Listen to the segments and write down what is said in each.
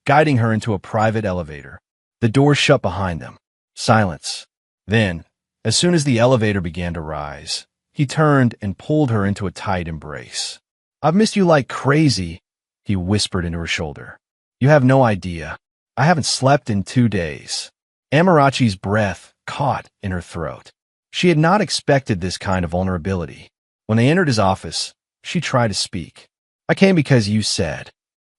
guiding her into a private elevator. The door shut behind them. Silence. Then, as soon as the elevator began to rise, he turned and pulled her into a tight embrace. "I've missed you like crazy," he whispered into her shoulder. "You have no idea. I haven't slept in 2 days." Amarachi's breath caught in her throat. She had not expected this kind of vulnerability. When they entered his office, she tried to speak. "I came because you said."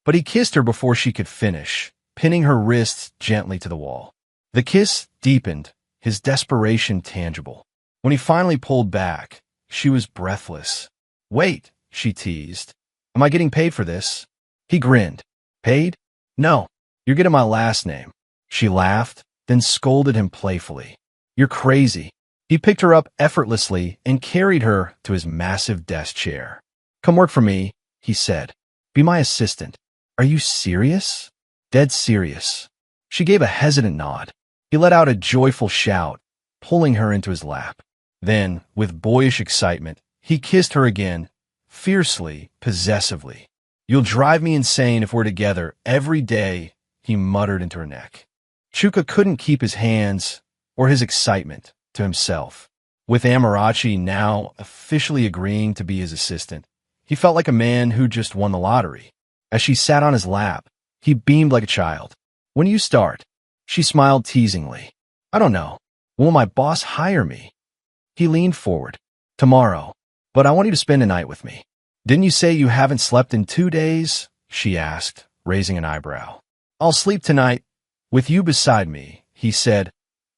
But he kissed her before she could finish, pinning her wrists gently to the wall. The kiss deepened, his desperation tangible. When he finally pulled back, she was breathless. "Wait," she teased. "Am I getting paid for this?" He grinned. "Paid? No, you're getting my last name." She laughed, then scolded him playfully. "You're crazy." He picked her up effortlessly and carried her to his massive desk chair. "Come work for me," he said. "Be my assistant." "Are you serious?" "Dead serious." She gave a hesitant nod. He let out a joyful shout, pulling her into his lap. Then, with boyish excitement, he kissed her again, fiercely, possessively. "You'll drive me insane if we're together every day," he muttered into her neck. Chuka couldn't keep his hands, or his excitement, to himself. With Amarachi now officially agreeing to be his assistant, he felt like a man who just won the lottery. As she sat on his lap, he beamed like a child. "When do you start?" She smiled teasingly. "I don't know. Will my boss hire me?" He leaned forward. "Tomorrow. But I want you to spend a night with me." "Didn't you say you haven't slept in 2 days?" she asked, raising an eyebrow. "I'll sleep tonight with you beside me," he said,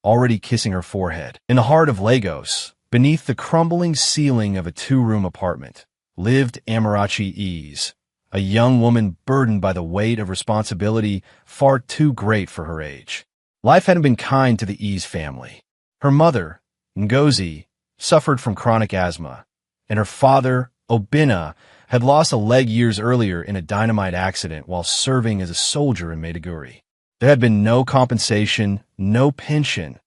already kissing her forehead. In the heart of Lagos, beneath the crumbling ceiling of a 2-room apartment, lived Amarachi Ease, a young woman burdened by the weight of responsibility far too great for her age. Life hadn't been kind to the Ease family. Her mother, Ngozi, suffered from chronic asthma, and her father, Obinna, had lost a leg years earlier in a dynamite accident while serving as a soldier in Maiduguri. There had been no compensation, no pension,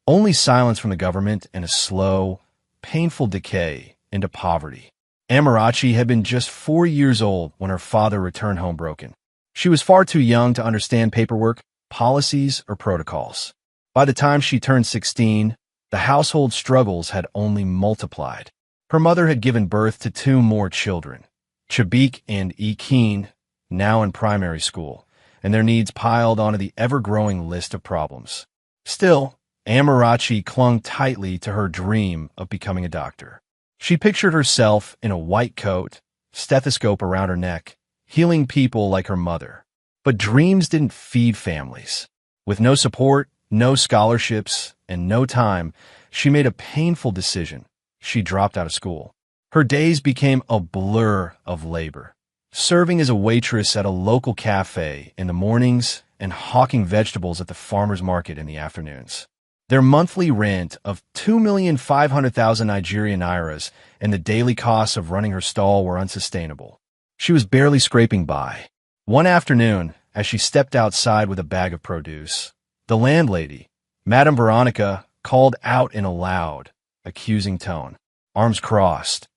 only silence from the government and a slow, painful decay into poverty. Amarachi had been just 4 years old when her father returned home broken. She was far too young to understand paperwork, policies, or protocols. By the time she turned 16, the household struggles had only multiplied. Her mother had given birth to 2 more children, Chabik and Ekin, now in primary school, and their needs piled onto the ever-growing list of problems. Still, Amarachi clung tightly to her dream of becoming a doctor. She pictured herself in a white coat, stethoscope around her neck, healing people like her mother. But dreams didn't feed families. With no support, no scholarships, and no time, she made a painful decision. She dropped out of school. Her days became a blur of labor, serving as a waitress at a local cafe in the mornings and hawking vegetables at the farmer's market in the afternoons. Their monthly rent of 2,500,000 Nigerian nairas and the daily costs of running her stall were unsustainable. She was barely scraping by. One afternoon, as she stepped outside with a bag of produce, the landlady, Madame Veronica, called out in a loud, accusing tone. Arms crossed,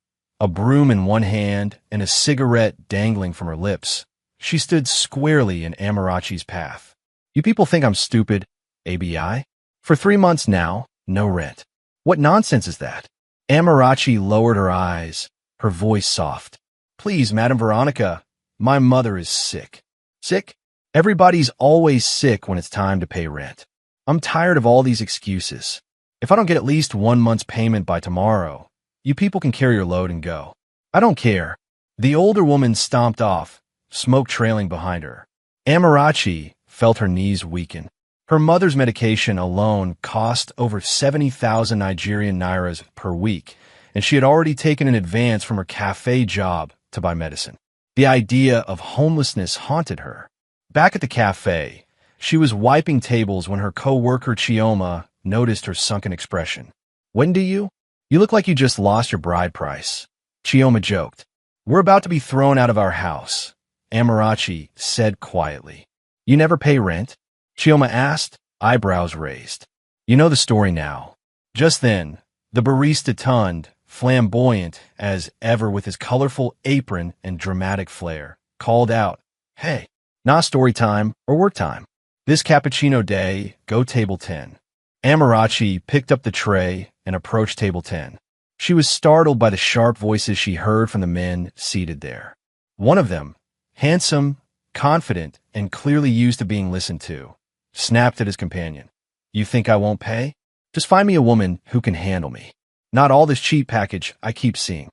a broom in one hand and a cigarette dangling from her lips, she stood squarely in Amarachi's path. "You people think I'm stupid, ABI? For 3 months now, no rent. What nonsense is that?" Amarachi lowered her eyes, her voice soft. "Please, Madame Veronica, my mother is sick." "Sick? Everybody's always sick when it's time to pay rent. I'm tired of all these excuses. If I don't get at least 1 month's payment by tomorrow, you people can carry your load and go." "I don't care." The older woman stomped off, smoke trailing behind her. Amarachi felt her knees weaken. Her mother's medication alone cost over 70,000 Nigerian nairas per week, and she had already taken an advance from her cafe job to buy medicine. The idea of homelessness haunted her. Back at the cafe, she was wiping tables when her co-worker Chioma noticed her sunken expression. "When do you? You look like you just lost your bride price." Chioma joked. "We're about to be thrown out of our house," Amarachi said quietly. "You never pay rent?" Chioma asked, eyebrows raised. "You know the story now." Just then, the barista turned, flamboyant as ever with his colorful apron and dramatic flair, called out, "Hey, Not story time or work time. This cappuccino day, go table 10. Amarachi picked up the tray and approached table 10. She was startled by the sharp voices she heard from the men seated there. One of them, handsome, confident, and clearly used to being listened to, snapped at his companion. You think I won't pay? Just find me a woman who can handle me. Not all this cheap package I keep seeing.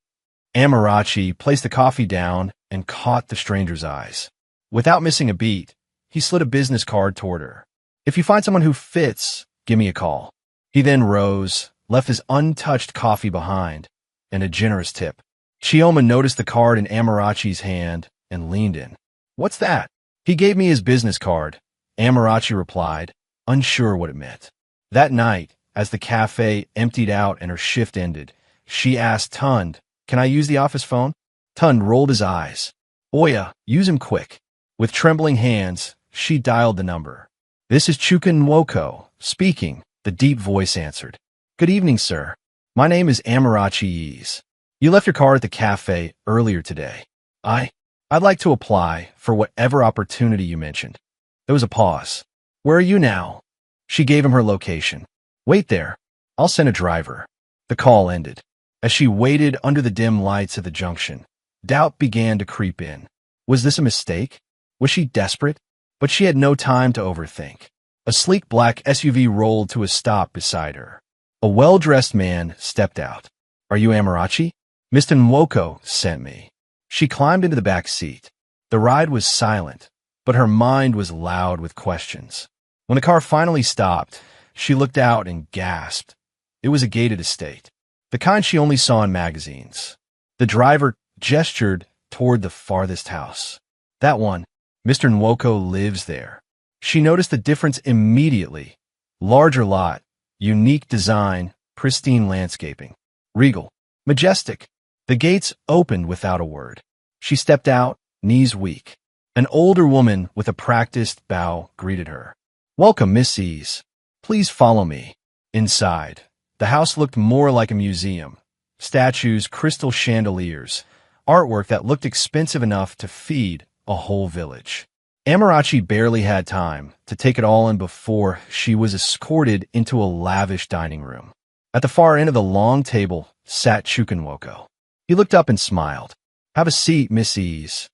Amarachi placed the coffee down and caught the stranger's eyes. Without missing a beat, he slid a business card toward her. If you find someone who fits, give me a call. He then rose, left his untouched coffee behind, and a generous tip. Chioma noticed the card in Amarachi's hand and leaned in. What's that? He gave me his business card, Amarachi replied, unsure what it meant. That night, as the cafe emptied out and her shift ended, she asked Tund, can I use the office phone? Tund rolled his eyes. Oya, use him quick. With trembling hands, she dialed the number. This is Chuka Nwoko, speaking, the deep voice answered. Good evening, sir. My name is Amarachi Yis. You left your car at the cafe earlier today. I'd like to apply for whatever opportunity you mentioned. There was a pause. Where are you now? She gave him her location. Wait there. I'll send a driver. The call ended. As she waited under the dim lights of the junction, doubt began to creep in. Was this a mistake? Was she desperate? But she had no time to overthink. A sleek black SUV rolled to a stop beside her. A well-dressed man stepped out. Are you Amarachi? Mr. Nwoko sent me. She climbed into the back seat. The ride was silent, but her mind was loud with questions. When the car finally stopped, she looked out and gasped. It was a gated estate, the kind she only saw in magazines. The driver gestured toward the farthest house. That one, Mr. Nwoko lives there. She noticed the difference immediately. Larger lot, unique design, pristine landscaping. Regal, majestic. The gates opened without a word. She stepped out, knees weak. An older woman with a practiced bow greeted her. Welcome, Miss Yis. Please follow me. Inside, the house looked more like a museum. Statues, crystal chandeliers, artwork that looked expensive enough to feed a whole village. Amarachi barely had time to take it all in before she was escorted into a lavish dining room. At the far end of the long table sat Chuka Nwoko. He looked up and smiled. Have a seat, Miss Yis.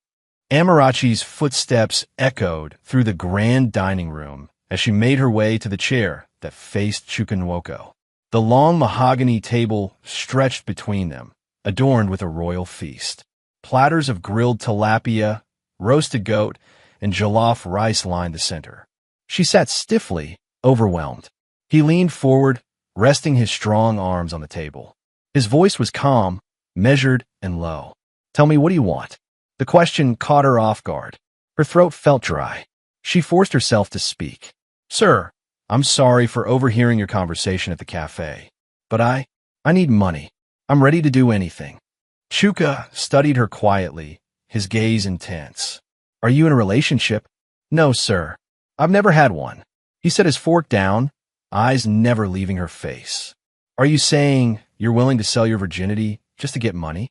Amarachi's footsteps echoed through the grand dining room as she made her way to the chair that faced Chuka Nwoko. The long mahogany table stretched between them, adorned with a royal feast. Platters of grilled tilapia, roasted goat, and jollof rice lined the center. She sat stiffly, overwhelmed. He leaned forward, resting his strong arms on the table. His voice was calm, measured, and low. Tell me, what do you want? The question caught her off guard. Her throat felt dry. She forced herself to speak. Sir, I'm sorry for overhearing your conversation at the cafe, but I need money. I'm ready to do anything. Chuka studied her quietly, his gaze intense. Are you in a relationship? No, sir. I've never had one. He set his fork down, eyes never leaving her face. Are you saying you're willing to sell your virginity just to get money?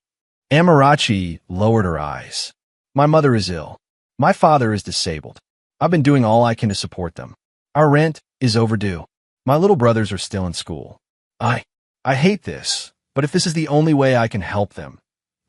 Amarachi lowered her eyes. My mother is ill. My father is disabled. I've been doing all I can to support them. Our rent is overdue. My little brothers are still in school. I hate this, but if this is the only way I can help them,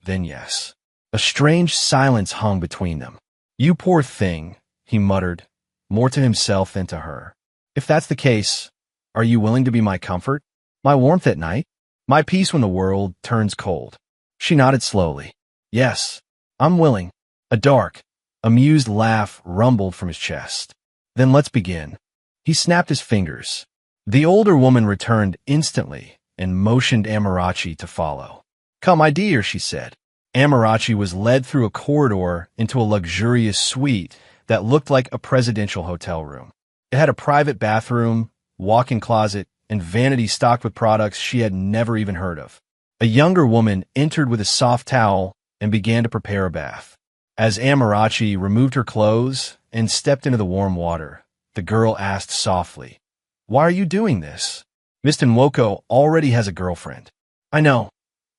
then yes. A strange silence hung between them. You poor thing, he muttered, more to himself than to her. If that's the case, are you willing to be my comfort? My warmth at night? My peace when the world turns cold? She nodded slowly. Yes, I'm willing. A dark, amused laugh rumbled from his chest. Then let's begin. He snapped his fingers. The older woman returned instantly and motioned Amarachi to follow. Come, my dear, she said. Amarachi was led through a corridor into a luxurious suite that looked like a presidential hotel room. It had a private bathroom, walk-in closet, and vanity stocked with products she had never even heard of. A younger woman entered with a soft towel and began to prepare a bath. As Amarachi removed her clothes and stepped into the warm water, the girl asked softly, Why are you doing this? Mr. Nwoko already has a girlfriend. I know,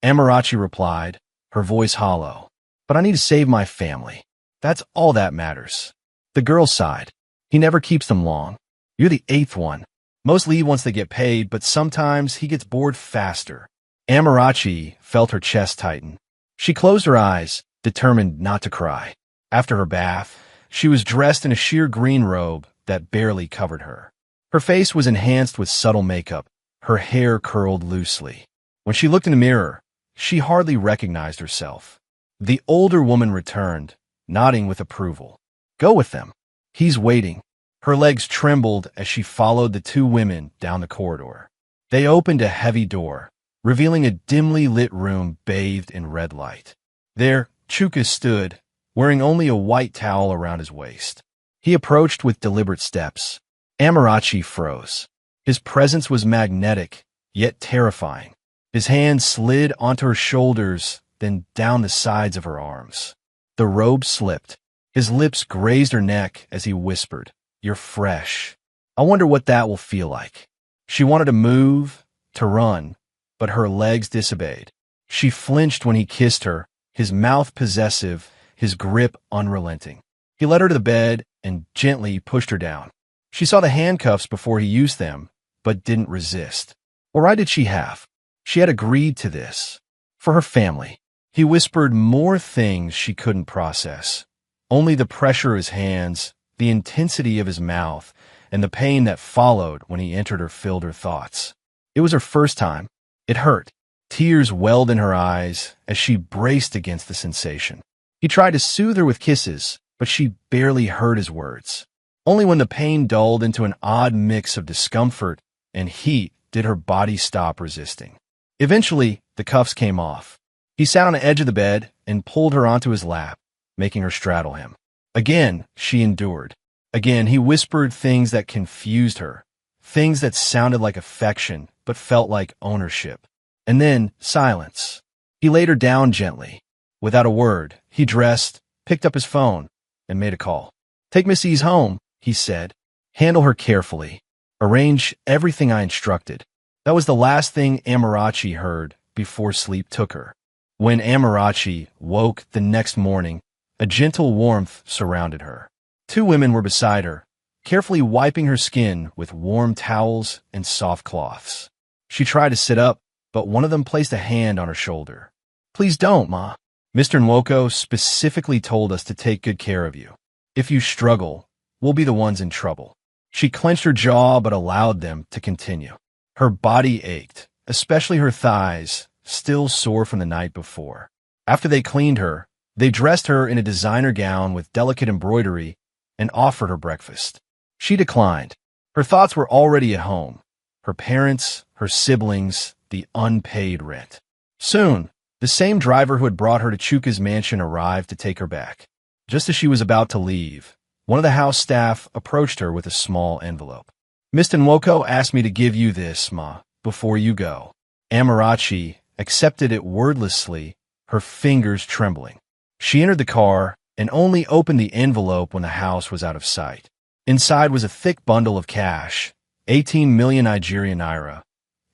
Amarachi replied, her voice hollow. But I need to save my family. That's all that matters. The girl sighed. He never keeps them long. You're the eighth one. Most leave once they get paid, but sometimes he gets bored faster. Amarachi felt her chest tighten. She closed her eyes, determined not to cry. After her bath, she was dressed in a sheer green robe that barely covered her. Her face was enhanced with subtle makeup, her hair curled loosely. When she looked in the mirror, she hardly recognized herself. The older woman returned, nodding with approval. Go with them. He's waiting. Her legs trembled as she followed the two women down the corridor. They opened a heavy door, revealing a dimly lit room bathed in red light. There, Chuka stood, wearing only a white towel around his waist. He approached with deliberate steps. Amarachi froze. His presence was magnetic, yet terrifying. His hands slid onto her shoulders, then down the sides of her arms. The robe slipped. His lips grazed her neck as he whispered, "You're fresh. I wonder what that will feel like." She wanted to move, to run, but her legs disobeyed. She flinched when he kissed her, his mouth possessive, his grip unrelenting. He led her to the bed and gently pushed her down. She saw the handcuffs before he used them, but didn't resist. What right did she have? She had agreed to this. For her family. He whispered more things she couldn't process. Only the pressure of his hands, the intensity of his mouth, and the pain that followed when he entered her filled her thoughts. It was her first time. It hurt. Tears welled in her eyes as she braced against the sensation. He tried to soothe her with kisses, but she barely heard his words. Only when the pain dulled into an odd mix of discomfort and heat did her body stop resisting. Eventually, the cuffs came off. He sat on the edge of the bed and pulled her onto his lap, making her straddle him. Again, she endured. Again, he whispered things that confused her, things that sounded like affection but felt like ownership. And then, silence. He laid her down gently. Without a word, he dressed, picked up his phone, and made a call. "Take Miss E's home," he said. "Handle her carefully. Arrange everything I instructed." That was the last thing Amarachi heard before sleep took her. When Amarachi woke the next morning, a gentle warmth surrounded her. Two women were beside her, carefully wiping her skin with warm towels and soft cloths. She tried to sit up, but one of them placed a hand on her shoulder. "Please don't, Ma. Mr. Nwoko specifically told us to take good care of you. If you struggle, we'll be the ones in trouble." She clenched her jaw but allowed them to continue. Her body ached, especially her thighs, still sore from the night before. After they cleaned her, they dressed her in a designer gown with delicate embroidery and offered her breakfast. She declined. Her thoughts were already at home. Her parents, her siblings, the unpaid rent. Soon, the same driver who had brought her to Chuka's mansion arrived to take her back. Just as she was about to leave, one of the house staff approached her with a small envelope. "Mr. Nwoko asked me to give you this, Ma, before you go." Amarachi accepted it wordlessly, her fingers trembling. She entered the car and only opened the envelope when the house was out of sight. Inside was a thick bundle of cash, 18 million Nigerian naira,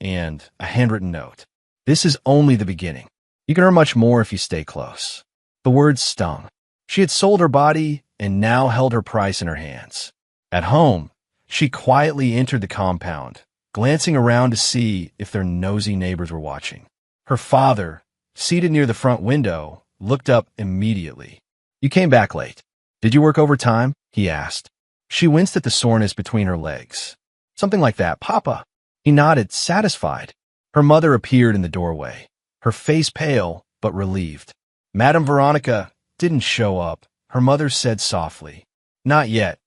and a handwritten note. "This is only the beginning. You can earn much more if you stay close." The words stung. She had sold her body and now held her price in her hands. At home, she quietly entered the compound, glancing around to see if their nosy neighbors were watching. Her father, seated near the front window, looked up immediately. "You came back late. Did you work overtime?" he asked. She winced at the soreness between her legs. "Something like that, Papa." He nodded, satisfied. Her mother appeared in the doorway, her face pale but relieved. Madame Veronica didn't show up, her mother said softly. "Not yet,"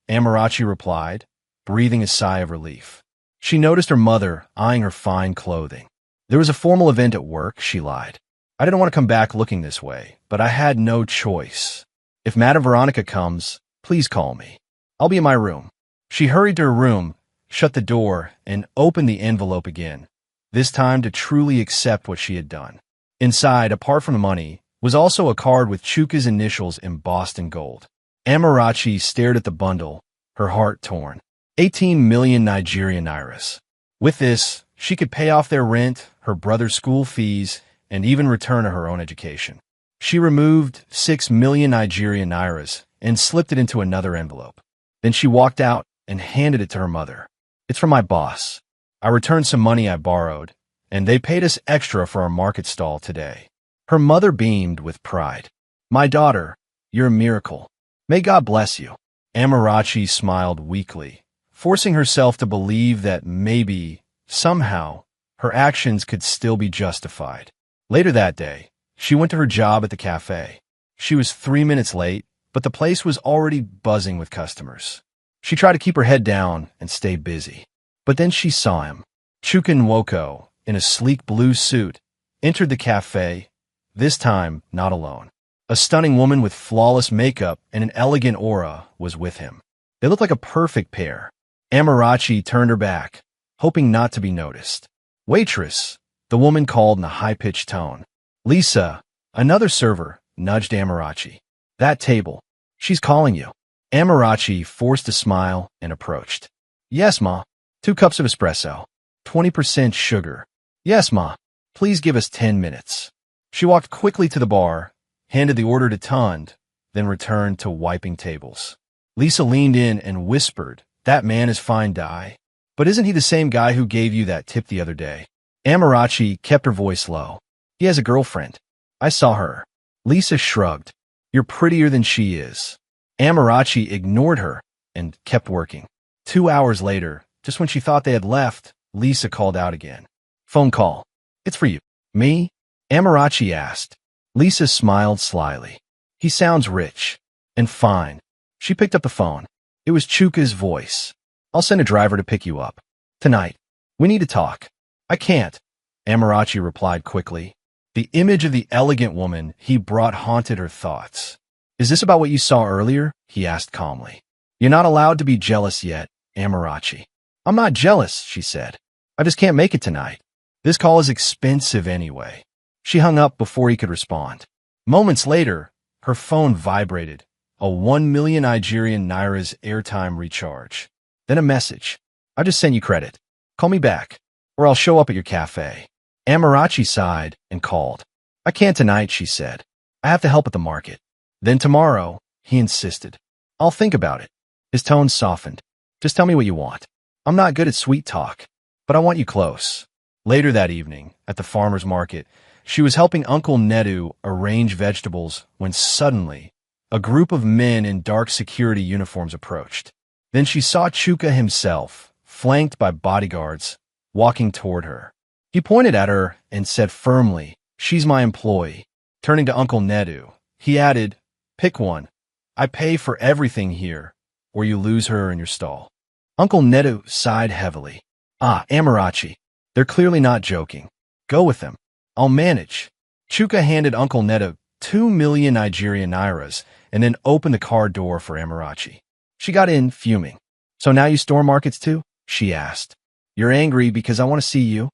Amarachi replied, breathing a sigh of relief. She noticed her mother eyeing her fine clothing. "There was a formal event at work," she lied. "I didn't want to come back looking this way, but I had no choice. If Madame Veronica comes, please call me. I'll be in my room." She hurried to her room, shut the door, and opened the envelope again, this time to truly accept what she had done. Inside, apart from the money, was also a card with Chuka's initials embossed in gold. Amarachi stared at the bundle, her heart torn. 18 million Nigerian nairas. With this, she could pay off their rent, her brother's school fees, and even return to her own education. She removed 6 million Nigerian nairas and slipped it into another envelope. Then she walked out and handed it to her mother. "It's from my boss. I returned some money I borrowed, and they paid us extra for our market stall today." Her mother beamed with pride. "My daughter, you're a miracle. May God bless you." H0rny smiled weakly, forcing herself to believe that maybe, somehow, her actions could still be justified. Later that day, she went to her job at the cafe. She was 3 minutes late, but the place was already buzzing with customers. She tried to keep her head down and stay busy. But then she saw him. H0rny, in a sleek blue suit, entered the cafe, this time not alone. A stunning woman with flawless makeup and an elegant aura was with him. They looked like a perfect pair. H0rny turned her back, hoping not to be noticed. "Waitress," the woman called in a high-pitched tone. Lisa, another server, nudged H0rny. "That table. She's calling you." H0rny forced a smile and approached. "Yes, ma. 2 cups of espresso. 20% sugar." "Yes, ma. Please give us 10 minutes." She walked quickly to the bar, handed the order to Tund, then returned to wiping tables. Lisa leaned in and whispered, "That man is fine dye. But isn't he the same guy who gave you that tip the other day?" H0rny kept her voice low. "He has a girlfriend. I saw her." Lisa shrugged. "You're prettier than she is." H0rny ignored her and kept working. 2 hours later, just when she thought they had left, Lisa called out again. "Phone call. It's for you." "Me?" H0rny asked. Lisa smiled slyly. "He sounds rich and fine." She picked up the phone. It was Chuka's voice. "I'll send a driver to pick you up. Tonight. We need to talk." "I can't," H0rny replied quickly. The image of the elegant woman he brought haunted her thoughts. "Is this about what you saw earlier?" he asked calmly. "You're not allowed to be jealous yet, H0rny." "I'm not jealous," she said. "I just can't make it tonight. This call is expensive anyway." She hung up before he could respond. Moments later, her phone vibrated, a 1 million Nigerian Naira's airtime recharge. Then a message. "I just sent you credit. Call me back, or I'll show up at your cafe." H0rny sighed and called. "I can't tonight," she said. "I have to help at the market." "Then tomorrow," he insisted. "I'll think about it." His tone softened. "Just tell me what you want. I'm not good at sweet talk, but I want you close." Later that evening, at the farmer's market, she was helping Uncle Nedu arrange vegetables when suddenly a group of men in dark security uniforms approached. Then she saw Chuka himself, flanked by bodyguards, walking toward her. He pointed at her and said firmly, "She's my employee." Turning to Uncle Nedu, he added, "Pick one. I pay for everything here, or you lose her in your stall." Uncle Nedu sighed heavily. H0rny, they're clearly not joking. Go with them. I'll manage." Chuka handed Uncle Nedu 2 million Nigerian Nairas and then opened the car door for H0rny. She got in, fuming. "So now you store markets too?" she asked. "You're angry because I want to see you?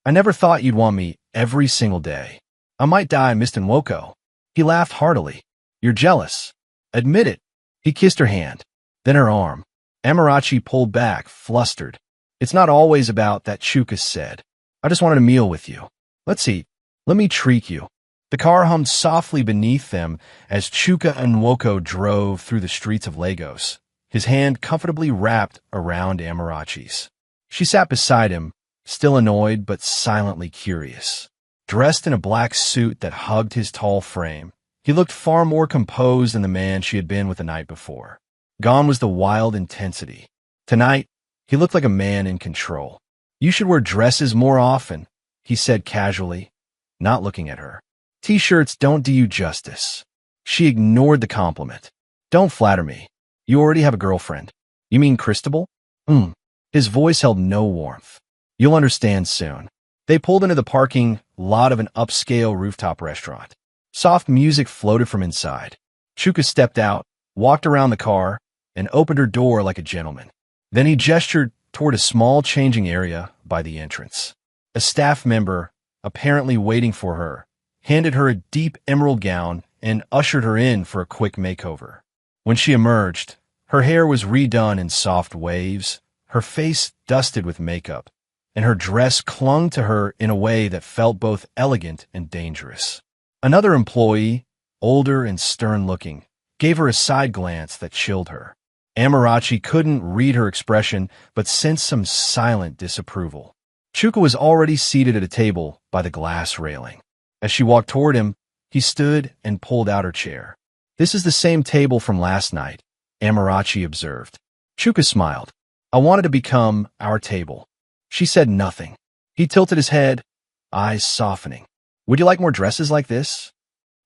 I never thought you'd want me every single day. I might die, Mr. Nwoko." He laughed heartily. "You're jealous. Admit it." He kissed her hand, then her arm. H0rny pulled back, flustered. "It's not always about that," Chuka said. "I just wanted a meal with you. Let's eat. Let me treat you." The car hummed softly beneath them as Chuka and Nwoko drove through the streets of Lagos, his hand comfortably wrapped around H0rny's. She sat beside him, still annoyed but silently curious. Dressed in a black suit that hugged his tall frame, he looked far more composed than the man she had been with the night before. Gone was the wild intensity. Tonight, he looked like a man in control. "You should wear dresses more often," he said casually, not looking at her. "T-shirts don't do you justice." She ignored the compliment. "Don't flatter me. You already have a girlfriend." "You mean Christabel?" His voice held no warmth. "You'll understand soon." They pulled into the parking lot of an upscale rooftop restaurant. Soft music floated from inside. Chuka stepped out, walked around the car, and opened her door like a gentleman. Then he gestured toward a small changing area by the entrance. A staff member, apparently waiting for her, handed her a deep emerald gown and ushered her in for a quick makeover. When she emerged, her hair was redone in soft waves, her face dusted with makeup, and her dress clung to her in a way that felt both elegant and dangerous. Another employee, older and stern-looking, gave her a side glance that chilled her. Amarachi couldn't read her expression, but sensed some silent disapproval. Chuka was already seated at a table by the glass railing. As she walked toward him, he stood and pulled out her chair. "This is the same table from last night," Amarachi observed. Chuka smiled. "I wanted to become our table." She said nothing. He tilted his head, eyes softening. "Would you like more dresses like this?"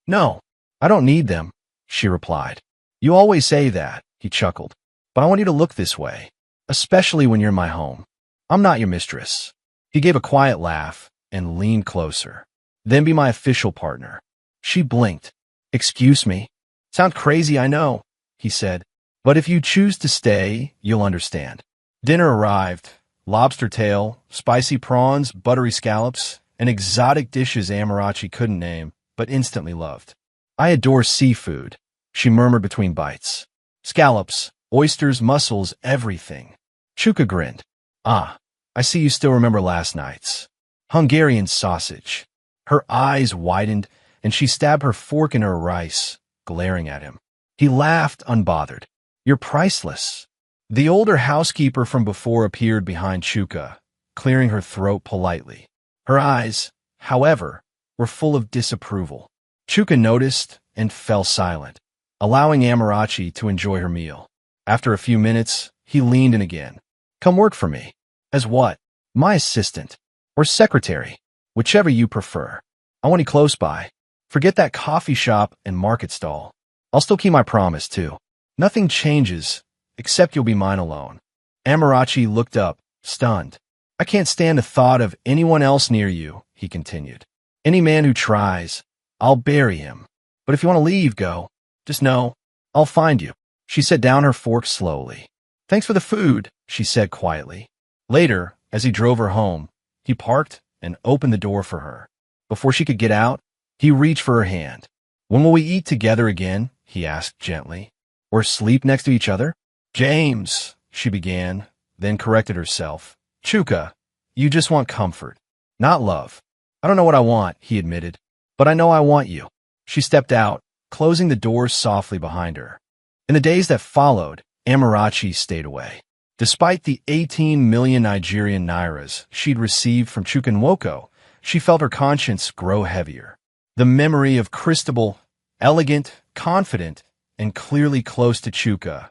"No, I don't need them," she replied. "You always say that," he chuckled. "But I want you to look this way, especially when you're in my home. I'm not your mistress." He gave a quiet laugh and leaned closer. "Then be my official partner." She blinked. "Excuse me? Sound crazy, I know," he said. "But if you choose to stay, you'll understand." Dinner arrived. Lobster tail, spicy prawns, buttery scallops, and exotic dishes Amarachi couldn't name, but instantly loved. "I adore seafood," she murmured between bites. "Scallops, oysters, mussels, everything." Chuka grinned. "Ah, I see you still remember last night's. Hungarian sausage." Her eyes widened, and she stabbed her fork in her rice, glaring at him. He laughed, unbothered. "You're priceless." The older housekeeper from before appeared behind Chuka, clearing her throat politely. Her eyes, however, were full of disapproval. Chuka noticed and fell silent, allowing Amarachi to enjoy her meal. After a few minutes, he leaned in again. "Come work for me." "As what?" "My assistant. Or secretary. Whichever you prefer. I want you close by. Forget that coffee shop and market stall. I'll still keep my promise, too. Nothing changes, except you'll be mine alone." Amarachi looked up, stunned. "I can't stand the thought of anyone else near you," he continued. "Any man who tries, I'll bury him. But if you want to leave, go. Just know, I'll find you." She set down her fork slowly. "Thanks for the food," she said quietly. Later, as he drove her home, he parked and opened the door for her. Before she could get out, he reached for her hand. "When will we eat together again?" he asked gently. "Or sleep next to each other?" "James," she began, then corrected herself. "Chuka, you just want comfort, not love." "I don't know what I want," he admitted, "but I know I want you." She stepped out, closing the door softly behind her. In the days that followed, Amarachi stayed away. Despite the 18 million Nigerian nairas she'd received from Chukwunwoko, she felt her conscience grow heavier. The memory of Cristobal, elegant, confident, and clearly close to Chuka,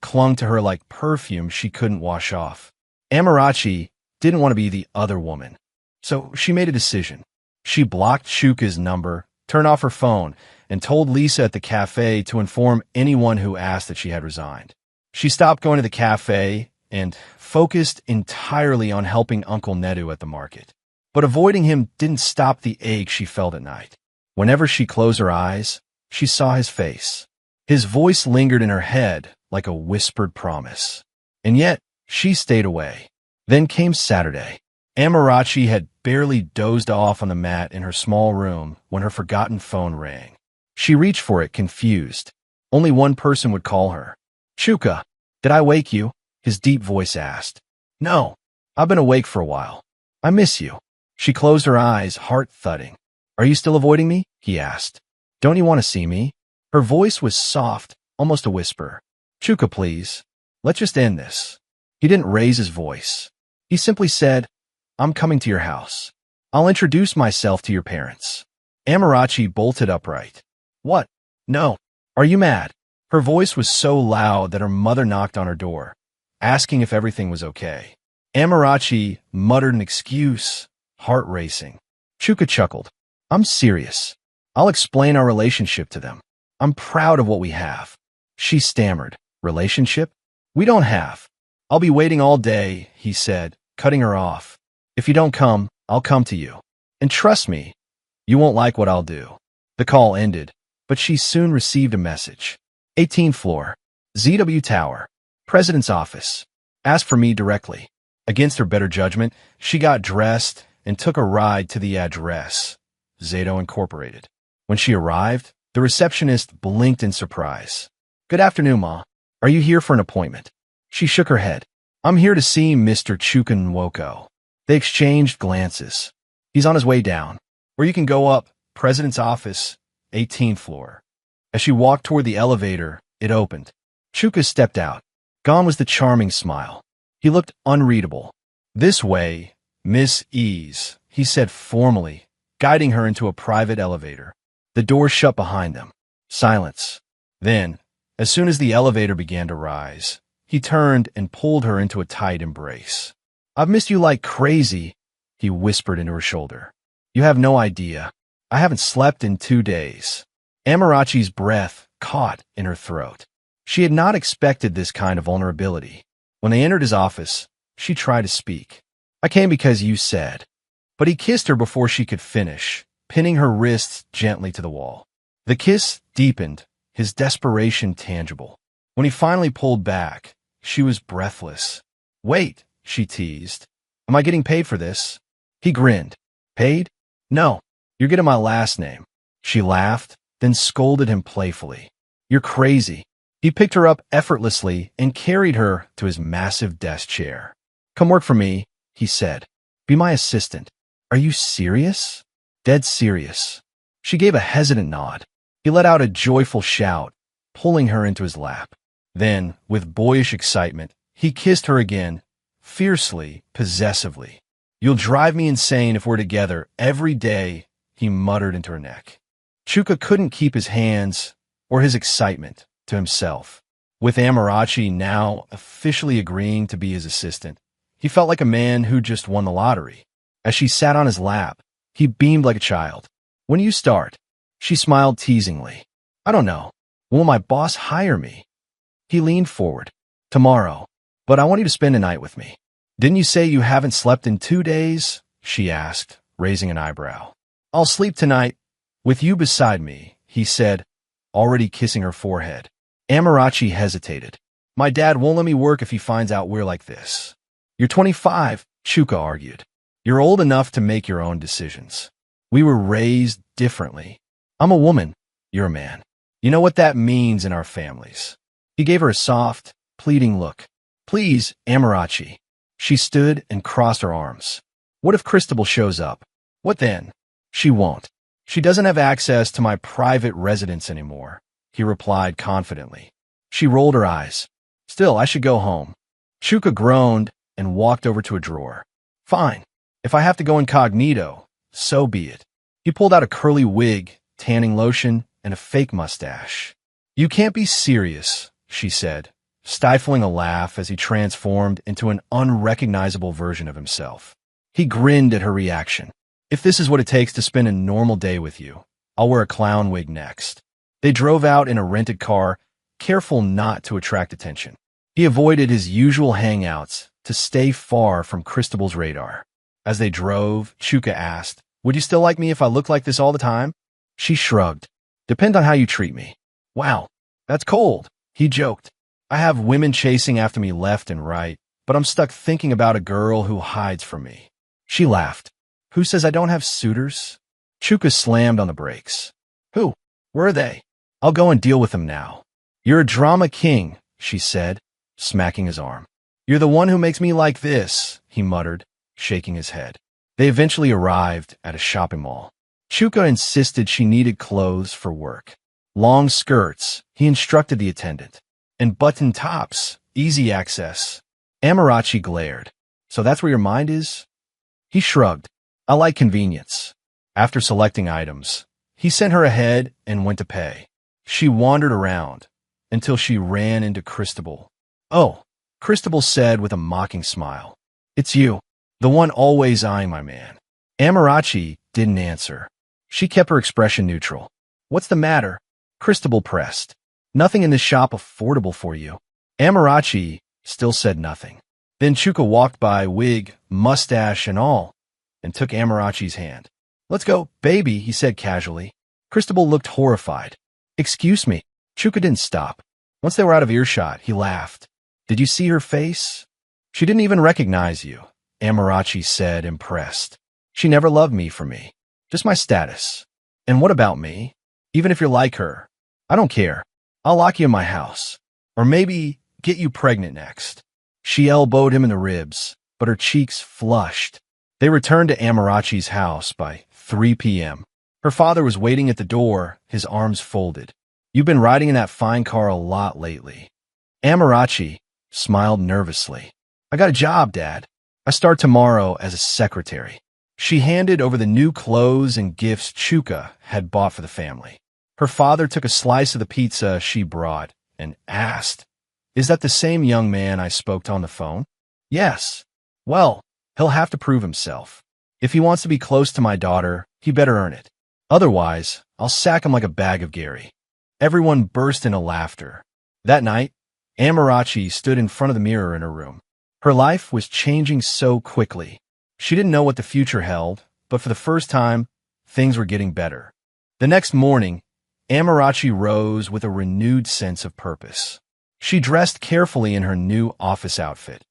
clung to her like perfume she couldn't wash off. Amarachi didn't want to be the other woman, so she made a decision. She blocked Chuka's number, turned off her phone, and told Lisa at the cafe to inform anyone who asked that she had resigned. She stopped going to the cafe and focused entirely on helping Uncle Nedu at the market. But avoiding him didn't stop the ache she felt at night. Whenever she closed her eyes, she saw his face. His voice lingered in her head like a whispered promise. And yet, she stayed away. Then came Saturday. Amarachi had barely dozed off on the mat in her small room when her forgotten phone rang. She reached for it, confused. Only one person would call her. "Chuka, did I wake you?" his deep voice asked. "No, I've been awake for a while. I miss you." She closed her eyes, heart thudding. "Are you still avoiding me?" he asked. "Don't you want to see me?" Her voice was soft, almost a whisper. "Chuka, please, let's just end this." He didn't raise his voice. He simply said, "I'm coming to your house. I'll introduce myself to your parents." Amarachi bolted upright. "What? No. Are you mad?" Her voice was so loud that her mother knocked on her door, asking if everything was okay. Amarachi muttered an excuse, heart racing. Chuka chuckled. "I'm serious. I'll explain our relationship to them. I'm proud of what we have." She stammered. "Relationship? We don't have." "I'll be waiting all day," he said, cutting her off. "If you don't come, I'll come to you. And trust me, you won't like what I'll do." The call ended, but she soon received a message. 18th floor, ZW Tower, President's office. Ask for me directly. Against her better judgment, she got dressed and took a ride to the address, Zato Incorporated. When she arrived, the receptionist blinked in surprise. "Good afternoon, Ma. Are you here for an appointment?" She shook her head. "I'm here to see Mr. Chukwunwoko." They exchanged glances. "He's on his way down. Or you can go up, President's office, 18th floor." As she walked toward the elevator, it opened. Chuka stepped out. Gone was the charming smile. He looked unreadable. "This way, Miss Ease," he said formally, guiding her into a private elevator. The door shut behind them. Silence. Then, as soon as the elevator began to rise, he turned and pulled her into a tight embrace. "I've missed you like crazy," he whispered into her shoulder. "You have no idea. I haven't slept in 2 days." Amarachi's breath caught in her throat. She had not expected this kind of vulnerability. When they entered his office, she tried to speak. "I came because you said." But he kissed her before she could finish, pinning her wrists gently to the wall. The kiss deepened, his desperation tangible. When he finally pulled back, she was breathless. "Wait," she teased. "Am I getting paid for this?" He grinned. "Paid? No, you're getting my last name." She laughed, then scolded him playfully. "You're crazy." He picked her up effortlessly and carried her to his massive desk chair. "Come work for me," he said. "Be my assistant." "Are you serious?" "Dead serious." She gave a hesitant nod. He let out a joyful shout, pulling her into his lap. Then, with boyish excitement, he kissed her again, fiercely, possessively. "You'll drive me insane if we're together every day," he muttered into her neck. Chuka couldn't keep his hands, or his excitement, to himself. With Amarachi now officially agreeing to be his assistant, he felt like a man who just won the lottery. As she sat on his lap, he beamed like a child. "When do you start?" She smiled teasingly. "I don't know. Will my boss hire me?" He leaned forward. "Tomorrow. But I want you to spend a night with me." "Didn't you say you haven't slept in 2 days?" she asked, raising an eyebrow. "I'll sleep tonight with you beside me," he said, already kissing her forehead. Amarachi hesitated. "My dad won't let me work if he finds out we're like this." "You're 25, Chuka argued. "You're old enough to make your own decisions. We were raised differently. I'm a woman. You're a man. You know what that means in our families." He gave her a soft, pleading look. "Please, Amarachi." She stood and crossed her arms. "What if Cristobal shows up? What then?" "She won't. She doesn't have access to my private residence anymore," he replied confidently. She rolled her eyes. "Still, I should go home." Chuka groaned and walked over to a drawer. "Fine. If I have to go incognito, so be it." He pulled out a curly wig, tanning lotion, and a fake mustache. "You can't be serious," she said, stifling a laugh as he transformed into an unrecognizable version of himself. He grinned at her reaction. "If this is what it takes to spend a normal day with you, I'll wear a clown wig next." They drove out in a rented car, careful not to attract attention. He avoided his usual hangouts to stay far from Cristobal's radar. As they drove, Chuka asked, "Would you still like me if I looked like this all the time?" She shrugged. "Depend on how you treat me." "Wow, that's cold," he joked. "I have women chasing after me left and right, but I'm stuck thinking about a girl who hides from me." She laughed. "Who says I don't have suitors?" Chuka slammed on the brakes. "Who? Where are they? I'll go and deal with them now." "You're a drama king," she said, smacking his arm. "You're the one who makes me like this," he muttered, shaking his head. They eventually arrived at a shopping mall. Chuka insisted she needed clothes for work. Long skirts, he instructed the attendant. And button tops, easy access. Amarachi glared. "So that's where your mind is?" He shrugged. "I like convenience." After selecting items, he sent her ahead and went to pay. She wandered around until she ran into Cristobal. "Oh," Cristobal said with a mocking smile. "It's you, the one always eyeing my man." Amarachi didn't answer. She kept her expression neutral. "What's the matter?" Cristobal pressed. "Nothing in this shop affordable for you." Amarachi still said nothing. Then Chuka walked by, wig, mustache, and all, and took Amarachi's hand. "Let's go, baby," he said casually. Cristobal looked horrified. "Excuse me." Chuka didn't stop. Once they were out of earshot, he laughed. "Did you see her face?" "She didn't even recognize you," Amarachi said, impressed. "She never loved me for me. Just my status." "And what about me? Even if you're like her." "I don't care. I'll lock you in my house. Or maybe get you pregnant next." She elbowed him in the ribs, but her cheeks flushed. They returned to Amarachi's house by 3 p.m. Her father was waiting at the door, his arms folded. You've been riding in that fine car a lot lately. Amarachi smiled nervously. I got a job, Dad. I start tomorrow as a secretary. She handed over the new clothes and gifts Chuka had bought for the family. Her father took a slice of the pizza she brought and asked, "Is that the same young man I spoke to on the phone?" "Yes." "Well, he'll have to prove himself. If he wants to be close to my daughter, he better earn it. Otherwise, I'll sack him like a bag of Gary." Everyone burst into laughter. That night, Amarachi stood in front of the mirror in her room. Her life was changing so quickly. She didn't know what the future held, but for the first time, things were getting better. The next morning, Amarachi rose with a renewed sense of purpose. She dressed carefully in her new office outfit,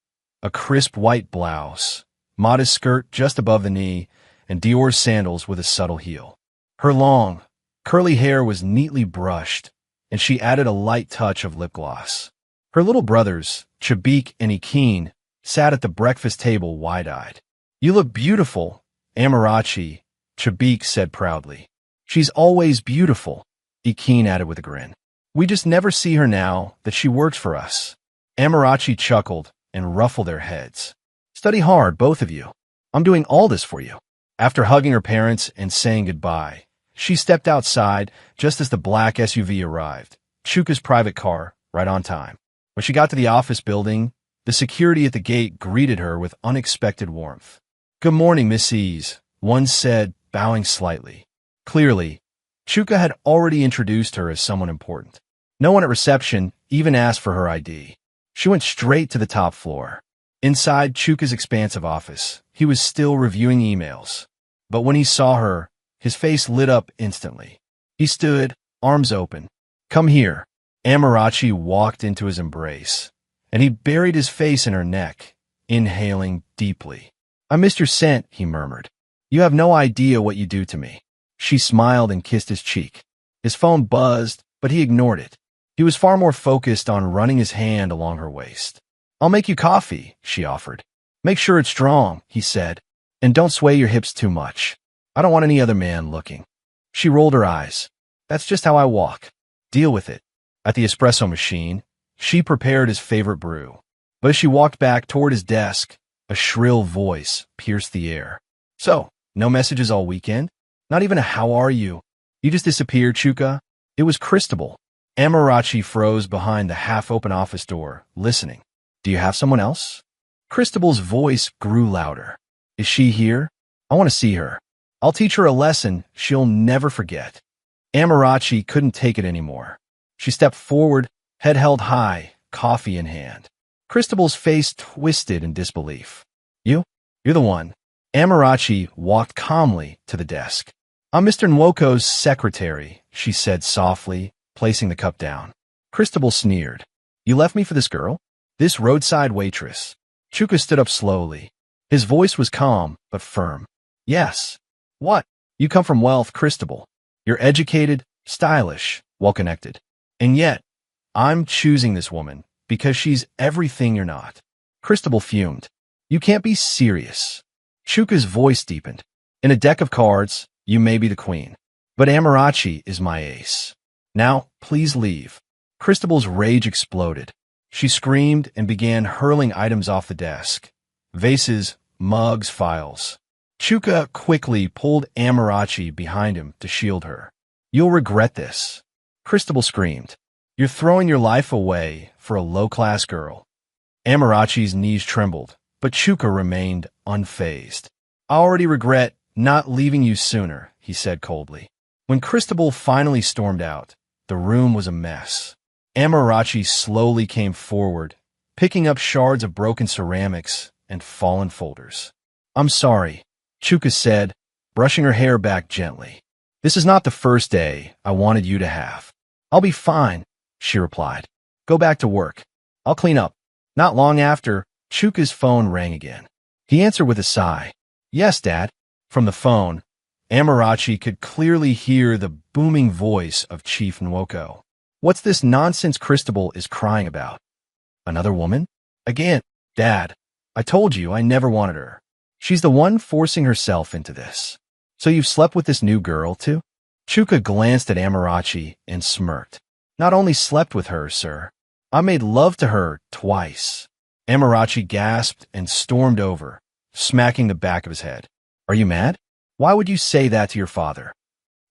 a crisp white blouse, modest skirt just above the knee, and Dior sandals with a subtle heel. Her long, curly hair was neatly brushed, and she added a light touch of lip gloss. Her little brothers, Chabik and Ikin, sat at the breakfast table wide-eyed. "You look beautiful," Amarachi, Chabik said proudly. "She's always beautiful," Ikin added with a grin. "We just never see her now that she works for us." Amarachi chuckled and ruffled their heads. "Study hard, both of you. I'm doing all this for you." After hugging her parents and saying goodbye, she stepped outside just as the black SUV arrived, Chuka's private car, right on time. When she got to the office building, the security at the gate greeted her with unexpected warmth. "Good morning, Mrs." one said, bowing slightly. Clearly, Chuka had already introduced her as someone important. No one at reception even asked for her ID. She went straight to the top floor. Inside Chuka's expansive office, he was still reviewing emails. But when he saw her, his face lit up instantly. He stood, arms open. "Come here." Amarachi walked into his embrace, and he buried his face in her neck, inhaling deeply. "I missed your scent," he murmured. "You have no idea what you do to me." She smiled and kissed his cheek. His phone buzzed, but he ignored it. He was far more focused on running his hand along her waist. "I'll make you coffee," she offered. "Make sure it's strong," he said, "and don't sway your hips too much. I don't want any other man looking." She rolled her eyes. "That's just how I walk. Deal with it." At the espresso machine, she prepared his favorite brew. But as she walked back toward his desk, a shrill voice pierced the air. "So, no messages all weekend? Not even a how are you? You just disappeared, Chuka?" It was Cristobal. Amarachi froze behind the half-open office door, listening. "Do you have someone else?" Cristobal's voice grew louder. "Is she here? I want to see her. I'll teach her a lesson she'll never forget." Amarachi couldn't take it anymore. She stepped forward, head held high, coffee in hand. Cristobal's face twisted in disbelief. "You? You're the one." Amarachi walked calmly to the desk. "I'm Mr. Nwoko's secretary," she said softly, placing the cup down. Cristobal sneered. "You left me for this girl? This roadside waitress?" Chuka stood up slowly. His voice was calm, but firm. "Yes." "What? You come from wealth, Cristobal. You're educated, stylish, well-connected. And yet, I'm choosing this woman because she's everything you're not." Cristobal fumed. "You can't be serious." Chuka's voice deepened. "In a deck of cards, you may be the queen. But Amarachi is my ace. Now, please leave." Cristobal's rage exploded. She screamed and began hurling items off the desk. Vases, mugs, files. Chuka quickly pulled Amarachi behind him to shield her. "You'll regret this." Cristobal screamed. "You're throwing your life away for a low-class girl." Amarachi's knees trembled, but Chuka remained unfazed. "I already regret not leaving you sooner," he said coldly. When Cristobal finally stormed out, the room was a mess. Amarachi slowly came forward, picking up shards of broken ceramics and fallen folders. "I'm sorry," Chuka said, brushing her hair back gently. "This is not the first day I wanted you to have." "I'll be fine," she replied. "Go back to work. I'll clean up." Not long after, Chuka's phone rang again. He answered with a sigh. "Yes, Dad." From the phone, Amarachi could clearly hear the booming voice of Chief Nwoko. "What's this nonsense Cristobal is crying about? Another woman? Again? Dad, I told you I never wanted her. She's the one forcing herself into this. So you've slept with this new girl, too?" Chuka glanced at Amarachi and smirked. Not only slept with her, sir. I made love to her twice. Amarachi gasped and stormed over, smacking the back of his head. Are you mad? Why would you say that to your father?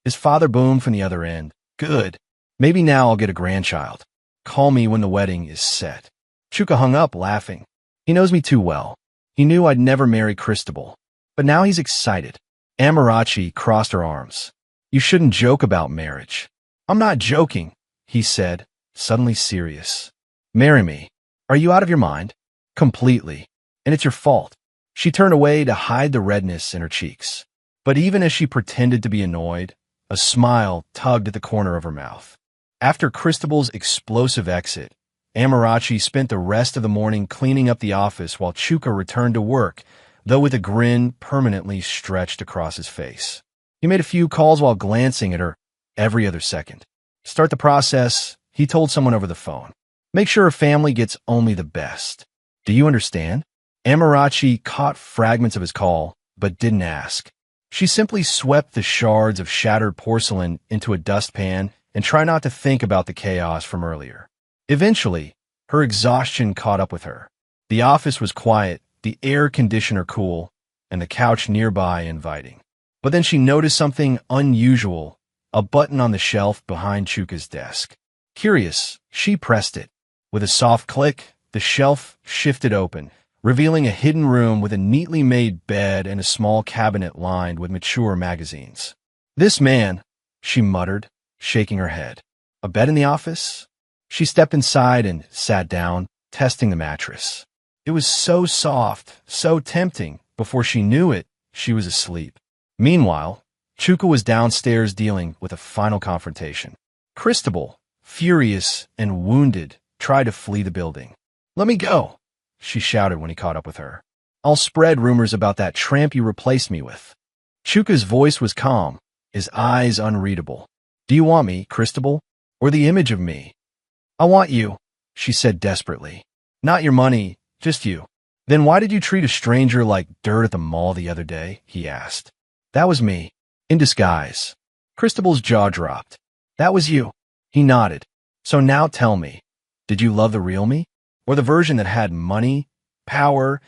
His father boomed from the other end. Good. Maybe now I'll get a grandchild. Call me when the wedding is set. Chuka hung up, laughing. He knows me too well. He knew I'd never marry Cristobal. But now he's excited. Amarachi crossed her arms. You shouldn't joke about marriage. I'm not joking, he said, suddenly serious. Marry me. Are you out of your mind? Completely. And it's your fault. She turned away to hide the redness in her cheeks. But even as she pretended to be annoyed, a smile tugged at the corner of her mouth. After Cristobal's explosive exit, Amarachi spent the rest of the morning cleaning up the office while Chuka returned to work, though with a grin permanently stretched across his face. He made a few calls while glancing at her every other second. To start the process, he told someone over the phone. Make sure her family gets only the best. Do you understand? Amarachi caught fragments of his call, but didn't ask. She simply swept the shards of shattered porcelain into a dustpan and tried not to think about the chaos from earlier. Eventually, her exhaustion caught up with her. The office was quiet, the air conditioner cool, and the couch nearby inviting. But then she noticed something unusual, a button on the shelf behind Chuka's desk. Curious, she pressed it. With a soft click, the shelf shifted open, revealing a hidden room with a neatly made bed and a small cabinet lined with mature magazines. This man, she muttered, shaking her head. A bed in the office? She stepped inside and sat down, testing the mattress. It was so soft, so tempting. Before she knew it, she was asleep. Meanwhile, Chuka was downstairs dealing with a final confrontation. Cristobal, furious and wounded, tried to flee the building. Let me go, she shouted when he caught up with her. I'll spread rumors about that tramp you replaced me with. Chuka's voice was calm, his eyes unreadable. Do you want me, Cristobal, or the image of me? I want you, she said desperately. Not your money, just you. Then why did you treat a stranger like dirt at the mall the other day? He asked. That was me, in disguise. Cristobal's jaw dropped. That was you. He nodded. So now tell me, did you love the real me? Or the version that had money, power,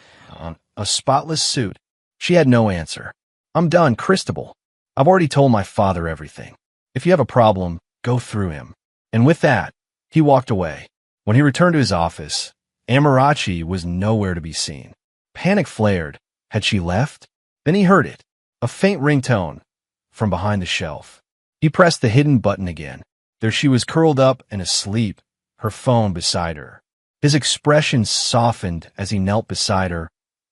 a spotless suit? She had no answer. I'm done, Cristobal. I've already told my father everything. If you have a problem, go through him. And with that, he walked away. When he returned to his office, Amarachi was nowhere to be seen. Panic flared. Had she left? Then he heard it, a faint ringtone from behind the shelf. He pressed the hidden button again. There she was curled up and asleep, her phone beside her. His expression softened as he knelt beside her,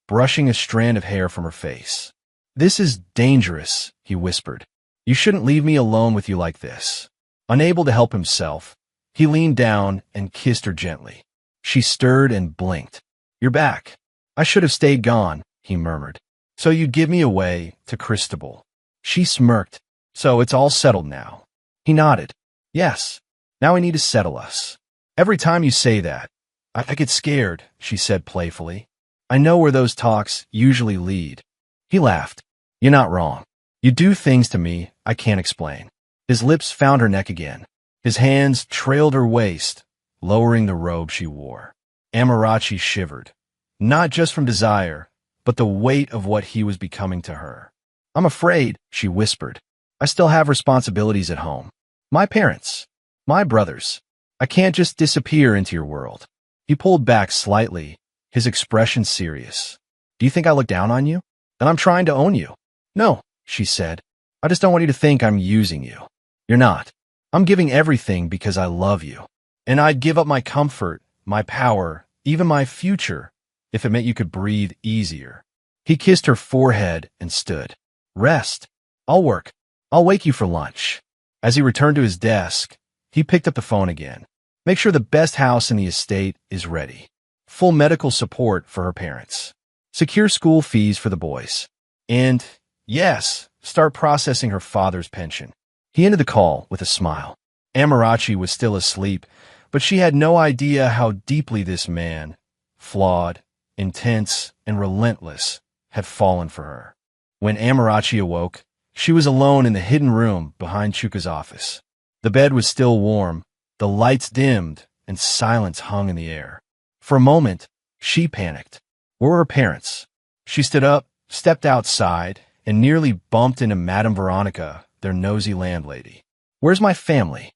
brushing a strand of hair from her face. This is dangerous, he whispered. You shouldn't leave me alone with you like this. Unable to help himself, he leaned down and kissed her gently. She stirred and blinked. You're back. I should have stayed gone, he murmured. So you'd give me away to Cristobal. She smirked. So it's all settled now. He nodded. Yes. Now I need to settle us. Every time you say that, I get scared, she said playfully. I know where those talks usually lead. He laughed. You're not wrong. You do things to me I can't explain. His lips found her neck again. His hands trailed her waist, lowering the robe she wore. Amarachi shivered, not just from desire, but the weight of what he was becoming to her. I'm afraid, she whispered. I still have responsibilities at home. My parents. My brothers. I can't just disappear into your world. He pulled back slightly, his expression serious. Do you think I look down on you? Then I'm trying to own you. No, she said. I just don't want you to think I'm using you. You're not. I'm giving everything because I love you. And I'd give up my comfort, my power, even my future, if it meant you could breathe easier. He kissed her forehead and stood. Rest. I'll work. I'll wake you for lunch. As he returned to his desk, he picked up the phone again. Make sure the best house in the estate is ready. Full medical support for her parents. Secure school fees for the boys. And, yes, start processing her father's pension. He ended the call with a smile. Amarachi was still asleep, but she had no idea how deeply this man, flawed, intense, and relentless, had fallen for her. When Amarachi awoke, she was alone in the hidden room behind Chuka's office. The bed was still warm, The lights dimmed, and silence hung in the air. For a moment, she panicked. Where were her parents? She stood up, stepped outside, and nearly bumped into Madame Veronica, their nosy landlady. "Where's my family?"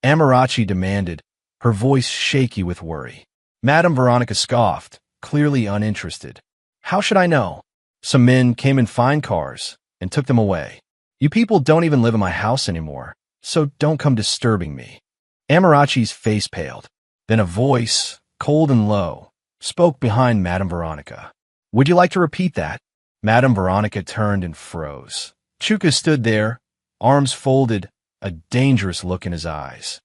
H0rny demanded, her voice shaky with worry. Madame Veronica scoffed, clearly uninterested. "How should I know? Some men came in fine cars and took them away. You people don't even live in my house anymore, so don't come disturbing me." H0rny's face paled. Then a voice, cold and low, spoke behind Madame Veronica. "Would you like to repeat that?" Madame Veronica turned and froze. Chuka stood there, arms folded, a dangerous look in his eyes.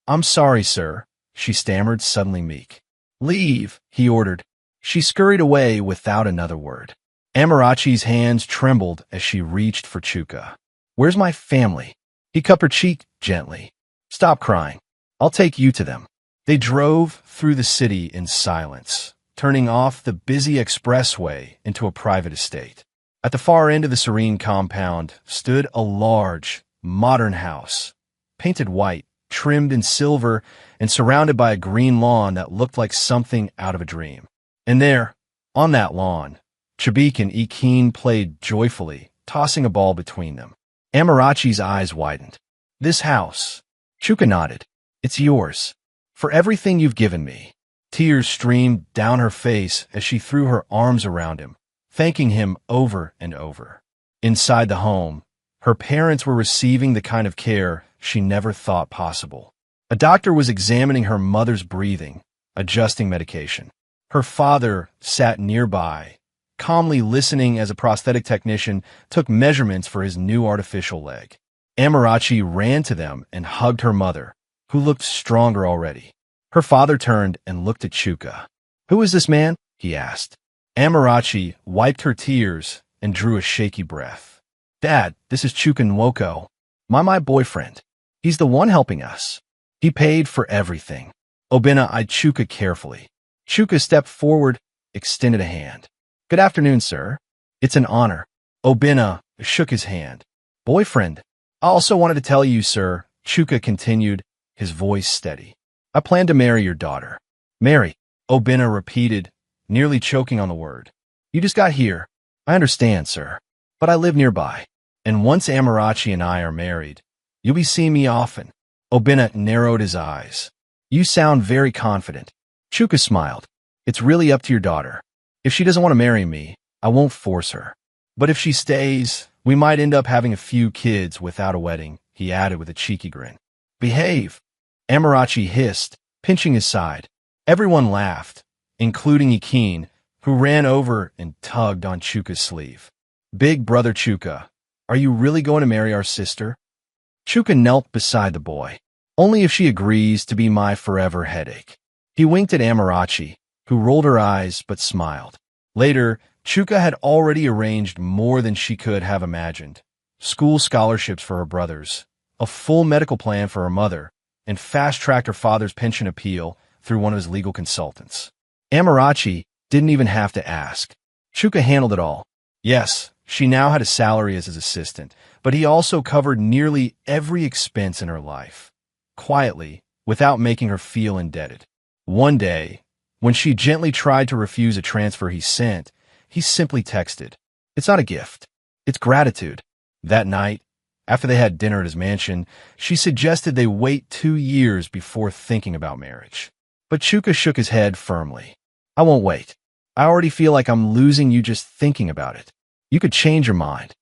I'm sorry, sir," she stammered, suddenly meek. "Leave," he ordered. She scurried away without another word. H0rny's hands trembled as she reached for Chuka. "Where's my family?" He cupped her cheek gently. "Stop crying. I'll take you to them." They drove through the city in silence, turning off the busy expressway into a private estate. At the far end of the serene compound stood a large, modern house, painted white, trimmed in silver, and surrounded by a green lawn that looked like something out of a dream. And there, on that lawn, Chubik and H0rny played joyfully, tossing a ball between them. H0rny's eyes widened. "This house," Chuka nodded. "It's yours. For everything you've given me." Tears streamed down her face as she threw her arms around him, thanking him over and over. Inside the home, her parents were receiving the kind of care she never thought possible. A doctor was examining her mother's breathing, adjusting medication. Her father sat nearby, calmly listening as a prosthetic technician took measurements for his new artificial leg. H0rny ran to them and hugged her mother, who looked stronger already. Her father turned and looked at Chuka. "Who is this man?" he asked. H0rny wiped her tears and drew a shaky breath. "Dad, this is Chuka Nwoko, my boyfriend. He's the one helping us. He paid for everything." Obinna eyed Chuka carefully. Chuka stepped forward, extended a hand. "Good afternoon, sir." "It's an honor." Obinna shook his hand. "Boyfriend, I also wanted to tell you, sir," Chuka continued, his voice steady. "I plan to marry your daughter." "Marry," Obinna repeated, nearly choking on the word. "You just got here. I understand, sir. But I live nearby. And once H0rny and I are married, you'll be seeing me often." Obinna narrowed his eyes. "You sound very confident." Chuka smiled. "It's really up to your daughter. If she doesn't want to marry me, I won't force her. But if she stays, we might end up having a few kids without a wedding," he added with a cheeky grin. "Behave," H0rny hissed, pinching his side. Everyone laughed, including H0rny, who ran over and tugged on Chuka's sleeve. "Big brother Chuka, are you really going to marry our sister?" Chuka knelt beside the boy. "Only if she agrees to be my forever headache." He winked at H0rny, who rolled her eyes but smiled. Later, Chuka had already arranged more than she could have imagined. School scholarships for her brothers, a full medical plan for her mother, and fast-tracked her father's pension appeal through one of his legal consultants. H0rny didn't even have to ask. Chuka handled it all. Yes, she now had a salary as his assistant, but he also covered nearly every expense in her life, quietly, without making her feel indebted. One day, when she gently tried to refuse a transfer he sent, he simply texted, "It's not a gift. It's gratitude." That night, after they had dinner at his mansion, she suggested they wait 2 years before thinking about marriage. But Chuka shook his head firmly. "I won't wait. I already feel like I'm losing you just thinking about it. You could change your mind."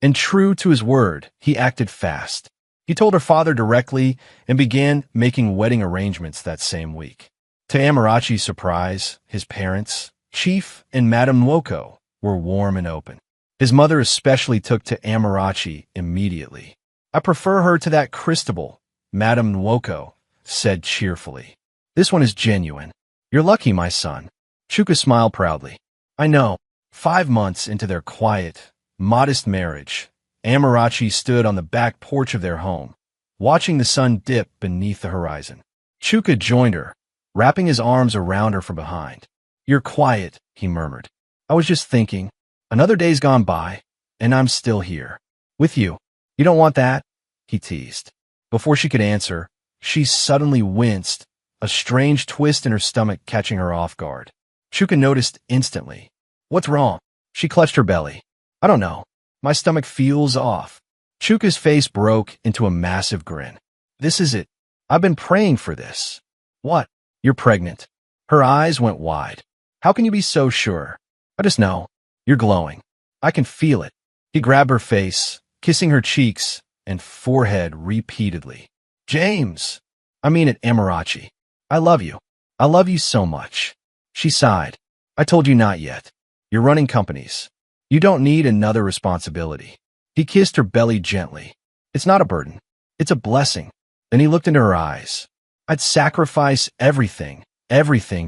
And true to his word, he acted fast. He told her father directly and began making wedding arrangements that same week. To H0rny's surprise, his parents, Chief and Madame Nwoko, were warm and open. His mother especially took to H0rny immediately. "I prefer her to that Cristobal," Madame Nwoko said cheerfully. "This one is genuine. You're lucky, my son." Chuka smiled proudly. "I know." 5 months into their quiet, modest marriage, H0rny stood on the back porch of their home, watching the sun dip beneath the horizon. Chuka joined her, wrapping his arms around her from behind. "You're quiet," he murmured. "I was just thinking. Another day's gone by, and I'm still here. With you. You don't want that?" he teased. Before she could answer, She suddenly winced, a strange twist in her stomach catching her off guard. Chuka noticed instantly. What's wrong? She clutched her belly. I don't know. My stomach feels off. Chuka's face broke into a massive grin. This is it. I've been praying for this. What? You're pregnant. Her eyes went wide. How can you be so sure? I just know. You're glowing. I can feel it. He grabbed her face, kissing her cheeks and forehead repeatedly. James! I mean it, H0rny. I love you. I love you so much. She sighed. I told you not yet. You're running companies. You don't need another responsibility. He kissed her belly gently. It's not a burden. It's a blessing. Then he looked into her eyes. I'd sacrifice everything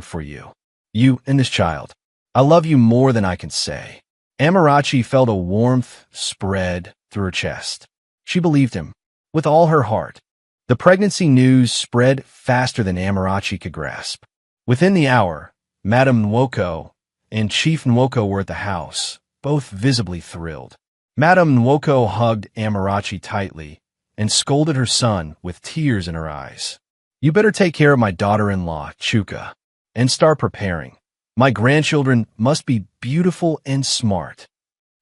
for you. You and this child. I love you more than I can say. H0rny felt a warmth spread through her chest. She believed him, with all her heart. The pregnancy news spread faster than H0rny could grasp. Within the hour, Madame Nwoko and Chief Nwoko were at the house, both visibly thrilled. Madame Nwoko hugged H0rny tightly and scolded her son with tears in her eyes. You better take care of my daughter-in-law, Chuka, and start preparing. My grandchildren must be beautiful and smart.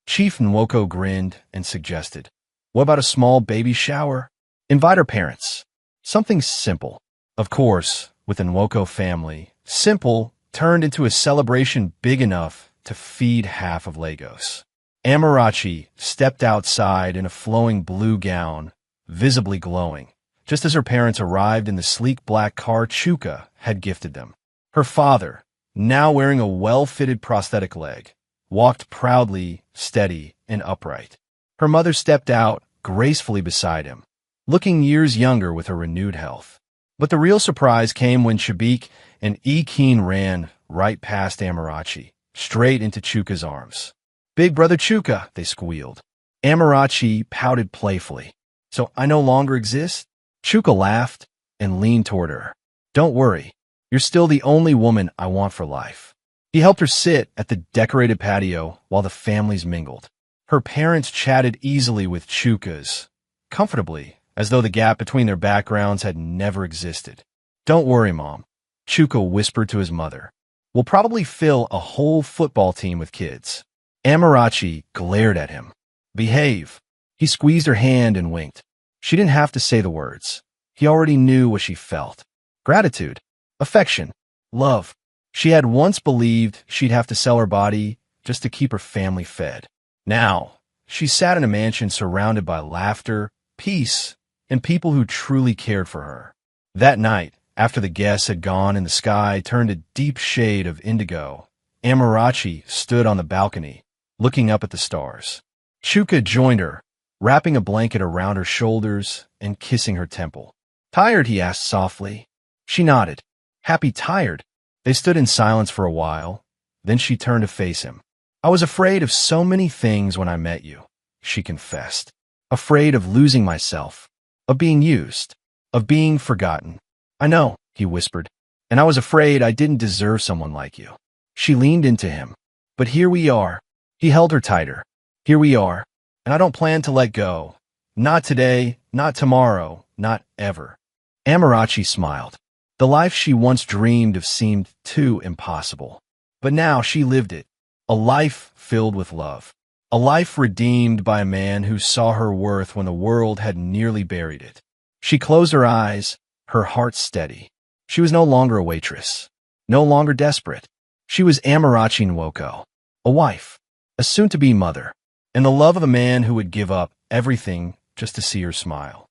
Chief Nwoko grinned and suggested, what about a small baby shower? Invite her parents. Something simple. Of course, with the Nwoko family, simple turned into a celebration big enough to feed half of Lagos. H0rny stepped outside in a flowing blue gown, visibly glowing, just as her parents arrived in the sleek black car Chuka had gifted them. Her father, now wearing a well-fitted prosthetic leg, walked proudly, steady, and upright. Her mother stepped out gracefully beside him, looking years younger with her renewed health. But the real surprise came when Shabik and Keen ran right past H0rny, straight into Chuka's arms. Big brother Chuka, they squealed. H0rny pouted playfully. So I no longer exist? Chuka laughed and leaned toward her. Don't worry, you're still the only woman I want for life. He helped her sit at the decorated patio while the families mingled. Her parents chatted easily with Chuka's, comfortably, as though the gap between their backgrounds had never existed. Don't worry, Mom, Chuka whispered to his mother. We'll probably fill a whole football team with kids. H0rny glared at him. Behave. He squeezed her hand and winked. She didn't have to say the words. He already knew what she felt. Gratitude, affection, love. She had once believed she'd have to sell her body just to keep her family fed. Now, she sat in a mansion surrounded by laughter, peace, and people who truly cared for her. That night, after the guests had gone and the sky turned a deep shade of indigo, H0rny stood on the balcony, looking up at the stars. Chuka joined her, wrapping a blanket around her shoulders and kissing her temple. Tired? He asked softly. She nodded. Happy tired. They stood in silence for a while. Then she turned to face him. I was afraid of so many things when I met you, she confessed. Afraid of losing myself, of being used, of being forgotten. I know, he whispered, and I was afraid I didn't deserve someone like you. She leaned into him. But here we are. He held her tighter. Here we are, and I don't plan to let go. Not today, not tomorrow, not ever. H0rny smiled. The life she once dreamed of seemed too impossible. But now she lived it. A life filled with love. A life redeemed by a man who saw her worth when the world had nearly buried it. She closed her eyes, her heart steady. She was no longer a waitress, no longer desperate. She was H0rny Nwoko, a wife, a soon-to-be mother, and the love of a man who would give up everything just to see her smile.